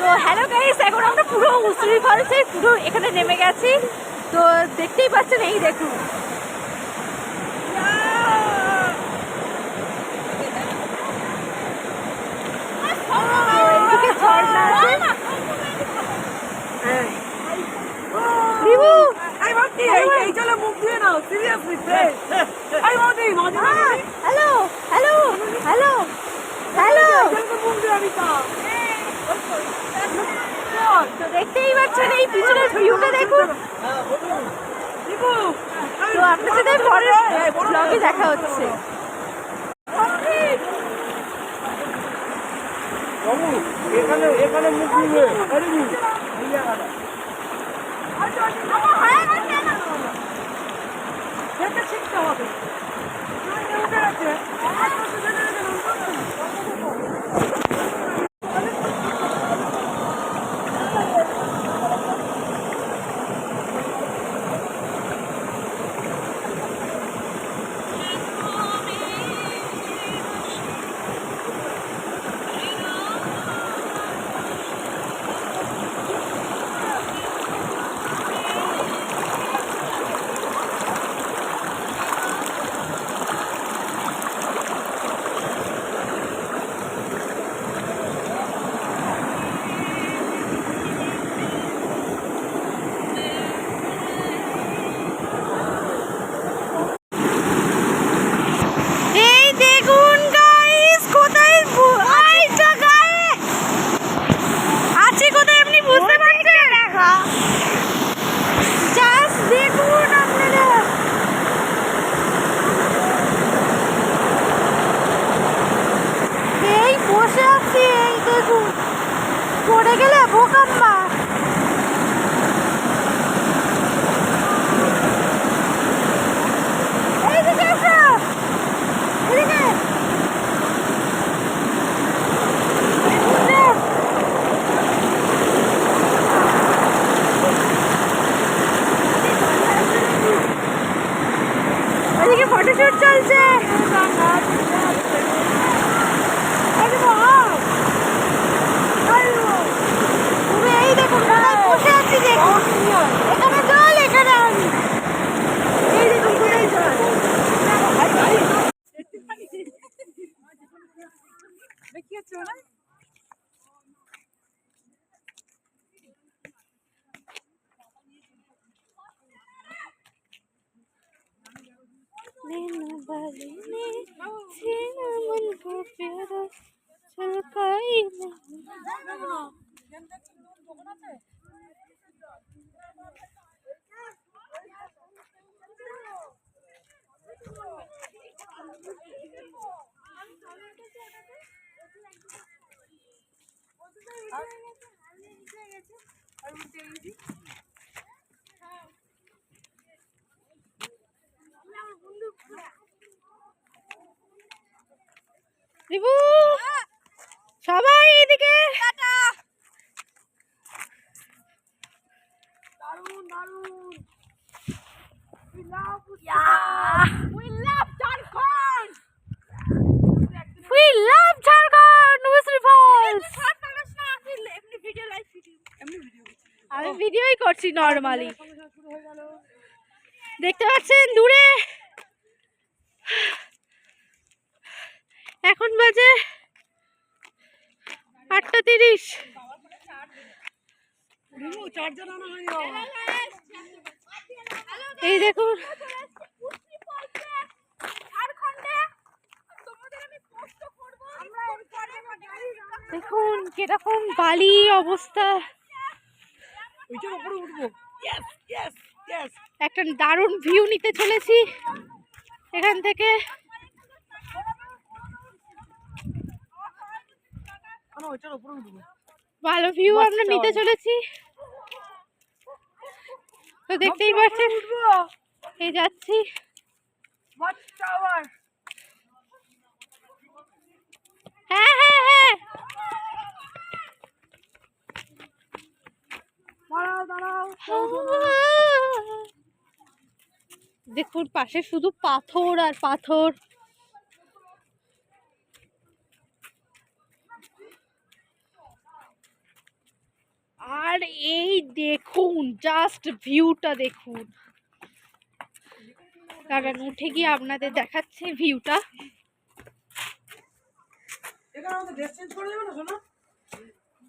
তো hello guys, এখন আমরা পুরো উসরি ফলসে পুরো এখানে নেমে গেছি। তো দেখতেই পাচ্ছেন, এই দেখুন এইদিকে ঝর্ণা আছে। হ্যালো হ্যালো হ্যালো হ্যালো, তো দেখতেই পাচ্ছেন এই পিছনের ভিউটা দেখুন। তো আপনার সাথে পরের ব্লগে দেখা হচ্ছে। এখানে এখানে মুখ দিবে শিখতে হবে। পড়ে গেলে বোকাম্মা। এইদিকে এসো, এদিকে। এদিকে ফটোশুট চলছে। সবাই এদিকে। আমি ভিডিওই করছি নরমালি। দেখতে পাচ্ছেন দূরে এখন বাজে 8:30। এই দেখুন দেখুন কিরকম বালি অবস্থা। একটা দারুণ ভিউ নিতে চলেছি এখান থেকে। ভালো ভিউ আমরা নিতে চলেছি। তো দেখতেই পাচ্ছেন এই যাচ্ছি। হ্যাঁ হ্যাঁ হ্যাঁ, দেখুন পাশে শুধু পাথর আর পাথর। আর এই দেখুন জাস্ট ভিউটা দেখুন, কারণ উঠে গিয়ে আপনাদের দেখাচ্ছে ভিউটা।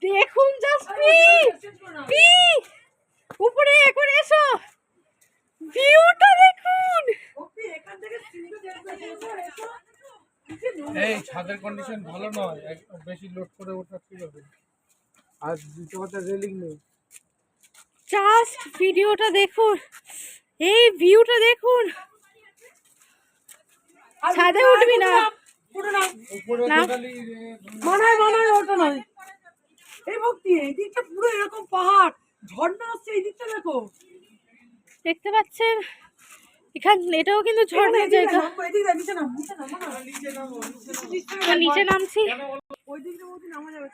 দেখুন জাস্ট উপরে এখন এসো, ভিউটা দেখুন। এই ছাদের কন্ডিশন ভালো নয়, একদম বেশি লোড করে ওঠা ঠিক হবে। আর দ্বিতীয় কথা রেলিং নেই। জাস্ট ভিডিওটা দেখুন, এই ভিউটা দেখুন। ছাদে উঠবি না, উপরে না। টোটালি মানায় ওটা নয়। এই ভক্তি এই দিকটা পুরো এরকম পাহাড়, ঝর্ণা আসছে এই দিকটা দেখো। দেখতে পাচ্ছেন এখান, এটাও কিন্তু ঝর্ণার জায়গা। তো নিচে নামছি,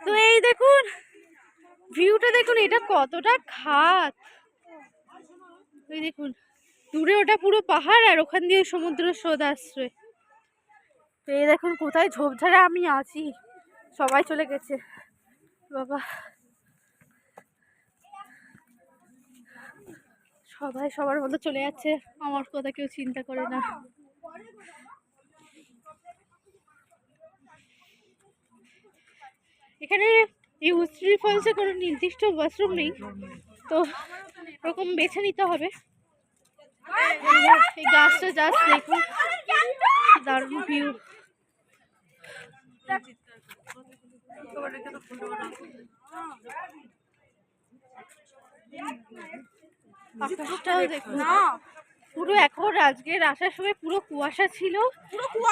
তো এই দেখুন ভিউটা দেখুন, এটা কতটা খাত। ওই দেখুন দূরে ওটা পুরো পাহাড়, আর ওখান দিয়ে সমুদ্র স্রোত আসছে। তো এই দেখুন কোথায় ঝোপঝাড়ে আমি আছি, সবাই চলে গেছে বাবা, সবাই সবার মতো চলে যাচ্ছে, আমার কথা কেউ চিন্তা করে না। এখানে এই উস্ত্রি ফলসে কোনো নির্দিষ্ট ওয়াশরুম নেই, তো এরকম বেছে নিতে হবে। এই গাছটা জাস্ট দেখুন, দারুণ ভিউ। আকাশটাও দেখুন পুরো, এখন আজকের আসার সময় পুরো কুয়াশা ছিল,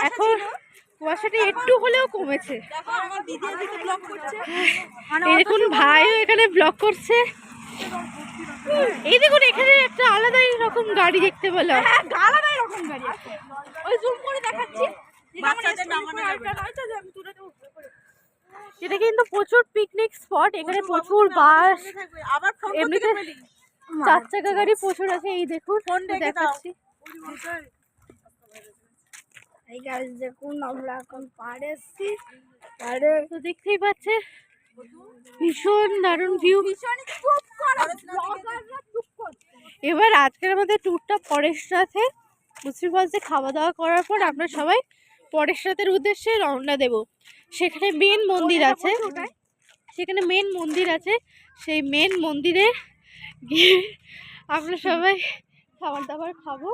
এখন কুয়াশাটা একটু হলেও কমেছে। এই দেখুন ভাইও এখানে ব্লগ করছে। এই দেখুন এখানে একটা আলাদাই রকম গাড়ি দেখতে পেলাম, আলাদাই রকম গাড়ি আছে, ওই জুম করে দেখাচ্ছি। এটা কিন্তু প্রচুর পিকনিক স্পট, এখানে প্রচুর বাস, এমনিতে 4 চাকা গাড়ি প্রচুর আছে। এই দেখুন দেখাচ্ছি, এই গাছ দেখুন, আমরা এখন পাড়ে এসেছি। তো দেখতেই পাচ্ছে ভীষণ দারুণ ভিউ। এবার আজকের আমাদের ট্যুরটা পরেশনাথে, উস্ত্রি ফলসে খাওয়া দাওয়া করার পর আমরা সবাই পরেশনাথের উদ্দেশ্যে রওনা দেব। সেখানে মেন মন্দির আছে, সেখানে মেন মন্দির আছে, সেই মেন মন্দিরে গিয়ে আমরা সবাই খাবার দাবার খাবো,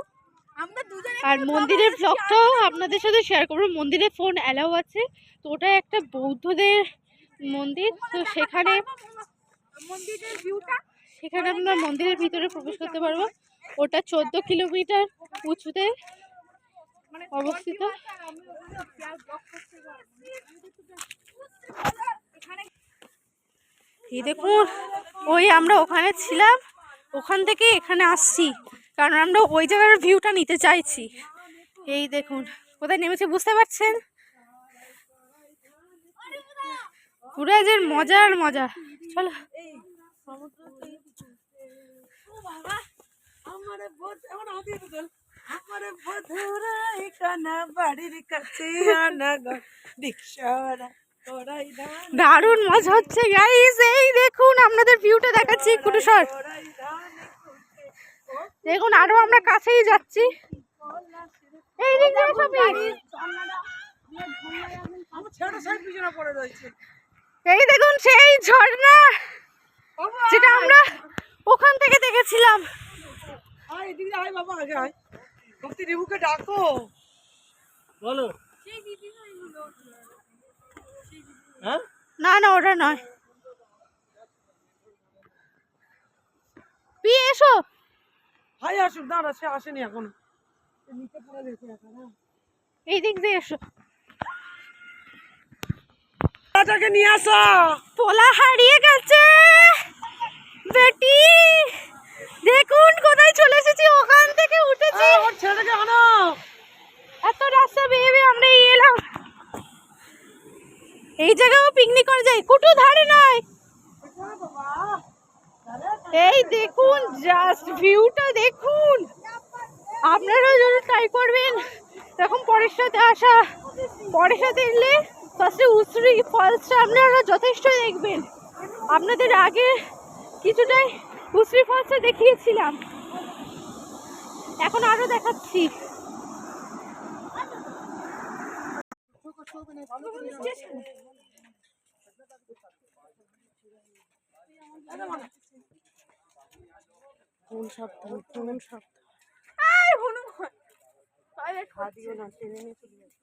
আর মন্দিরের ব্লগটাও আপনাদের সাথে শেয়ার করবো। মন্দিরে ফোন অ্যালাউ আছে, তো ওটা একটা বৌদ্ধদের মন্দির, তো সেখানে আমরা মন্দিরের ভিতরে প্রবেশ করতে পারবো। ওটা 14 কিলোমিটার উঁচুতে অবস্থিত। এই দেখুন ওই আমরা ওখানে ছিলাম, ওখান থেকে এখানে আসছি, কারণ আমরা ওই জায়গার ভিউটা নিতে চাইছি। এই দেখুন কোথায় নেমেছে বুঝতে পারছেন, পুরো যে মজার মজা। চলো দারুণ মজা হচ্ছে গাইস। এই দেখুন আপনাদের ভিউটা দেখাচ্ছি কুটুসর, দেখুন আরো আমরা কাছেই যাচ্ছি। এই দিক দিয়ে সবই, এই দেখুন সেই ঝর্ণা যেটা আমরা ওখান থেকে দেখেছিলাম। ডাকো বলো। হ্যাঁ না না ওটা নয়, পিয়ে এসো। ভাই আসুক, দাঁড়া সে আসেনি এখন। এই দিক দিয়ে এসো, নিয়ে আসো। পোলা হারিয়ে গেছে বেটি, দেখুন কোথায় চলে এসেছি, ওখান থেকে উঠেছি। ওর ছেলেকে আনো, এত রাস্তা বেয়ে আমরা এলাম। এই জায়গাও পিকনিক করা যায়, কুটু ধারে নয়। এই দেখুন জাস্ট ভিউটা দেখুন, আপনারাও যদি ট্রাই করবেন এরকম পরেশনাথে আসা। পরেশনাথে এলে ফার্স্টে উস্ত্রি ফলসটা আপনারা যথেষ্ট দেখবেন। আপনাদের আগে কিছুটাই কুশ্রী ফলসটা দেখিয়েছিলাম, এখন আরো দেখাচ্ছি। কোন সাবধান, কোন সাবধান, খাদিও না, টেনে নিয়ে চলে যাবে।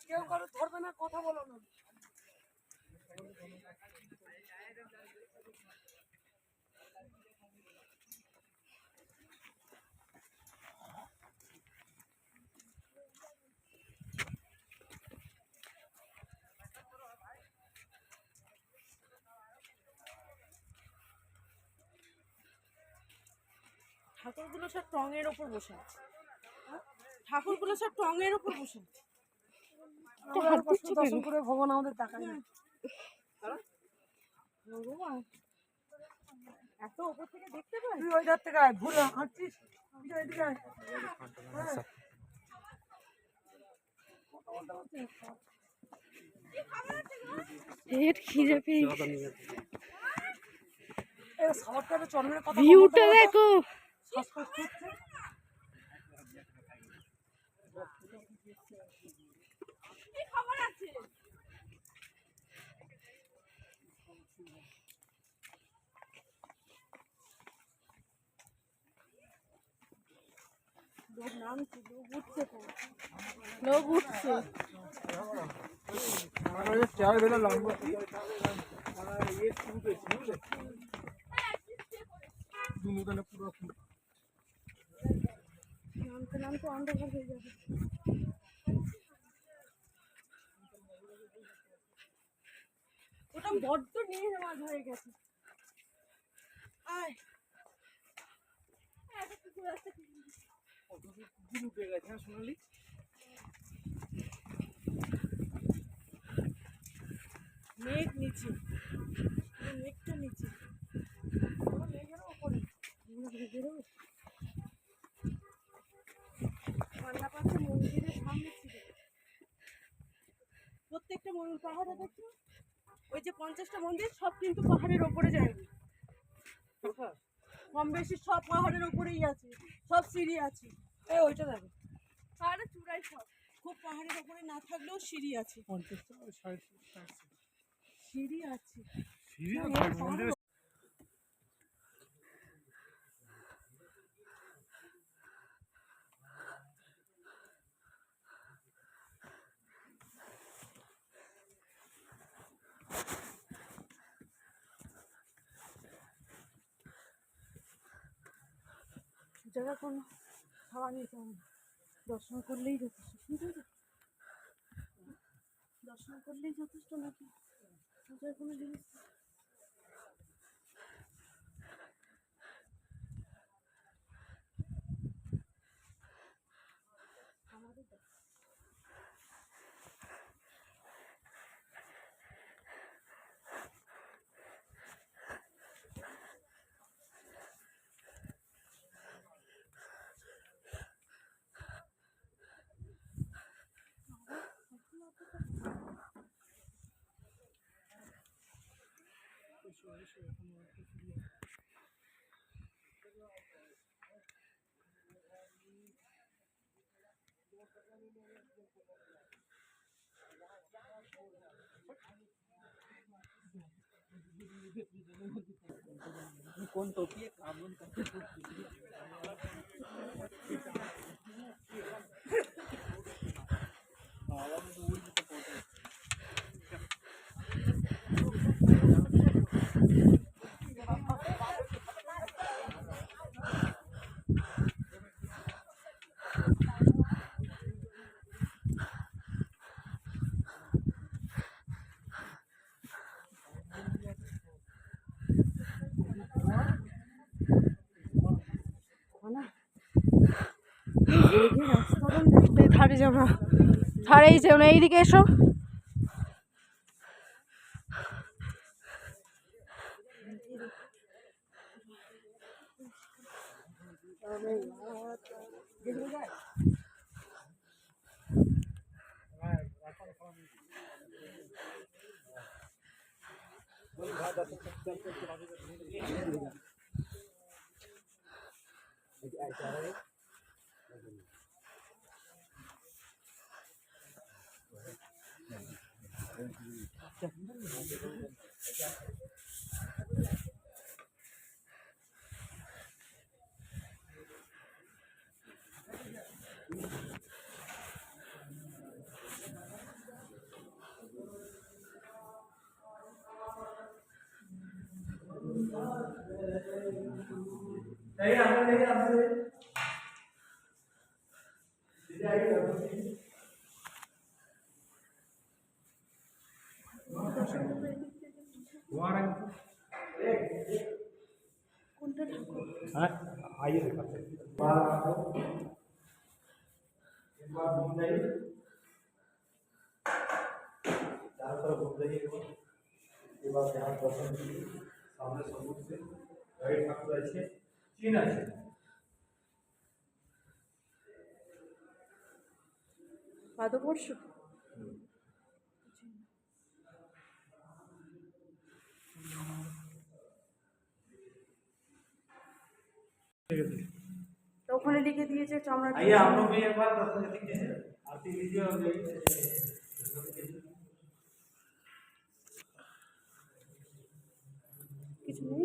কেউ কারো ধরবে না, কথা বলো না। ঠাকুরগুলো সব টঙের ওপর বসে আছে, ঠাকুরগুলো সব টঙের ওপর বসে আছে। দর্শন করে ভগবান আমাদের তাকায় না। ভগবান এত উপর থেকে দেখতে পাই? তুই ওই ধার থেকে আয়, ভুল হাঁটছিস, এদিকে আয়। পেট খিদে পেয়েছে। ভিউটা দেখো, লোক উঠছে। নামতে নামতে অন্ধকার হয়ে যাবে। ওটা বড্ড নিয়ে মাছ হয়ে গেছে। আয় সোনালি, মেঘ নিচে, মেঘটা নিচে, মেঘের ওপরে ঠান্ডা পাচ্ছে। মন্দিরের সামনে ছিল প্রত্যেকটা মন্দির, পাহাড়ে দেখছো ওই যে 50টা মন্দির সব কিন্তু পাহাড়ের ওপরে যায়নি, কম বেশি সব পাহাড়ের ওপরেই আছে, সব সিঁড়ি আছে। এই ওইটা দেখো, পাহাড়ের চূড়ায় সব, খুব পাহাড়ের ওপরে না থাকলেও সিঁড়ি আছে, সিঁড়ি আছে। জায়গা কোনো খাওয়া নিতে হবে না, দর্শন করলেই যথেষ্ট। দর্শন করলেই যথেষ্ট নাকি পূজার কোনো জিনিস? কোন টপিয়ে কামন করতে ধারে যাবো না, ধারেই যাবো না, এইদিকে এসো। आइए दिखाते हैं। एक बार घूम जाइए, चारों तरफ घूम जाइए एक बार। उसके बाद यहाँ दर्शन कीजिए, सामने समुद्र से गाइड ठाकुर আছে, চীন আছে। পাদবর্ষ तो ওখানে লিখে দিয়েছে চামড়া आइए आप लोग भी एक बार दर्शन कीजिए, आरती लीजिए और जाइए। কিছু নেই।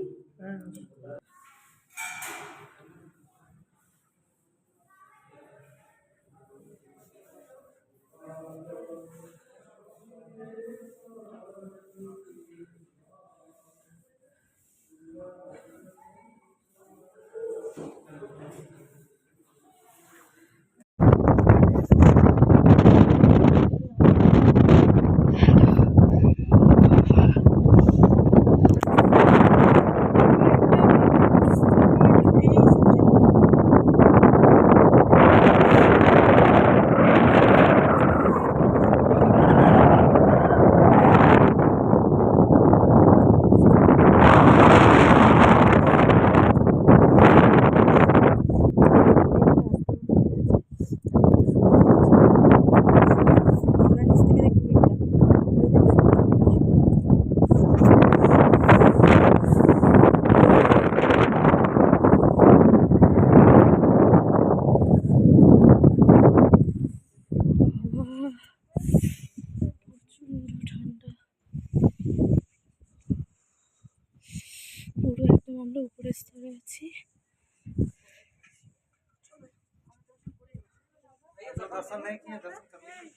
পুরো একদম আমরা উপরের স্তরে আছি। दर्शन नहीं किए, दर्शन कर लीजिए।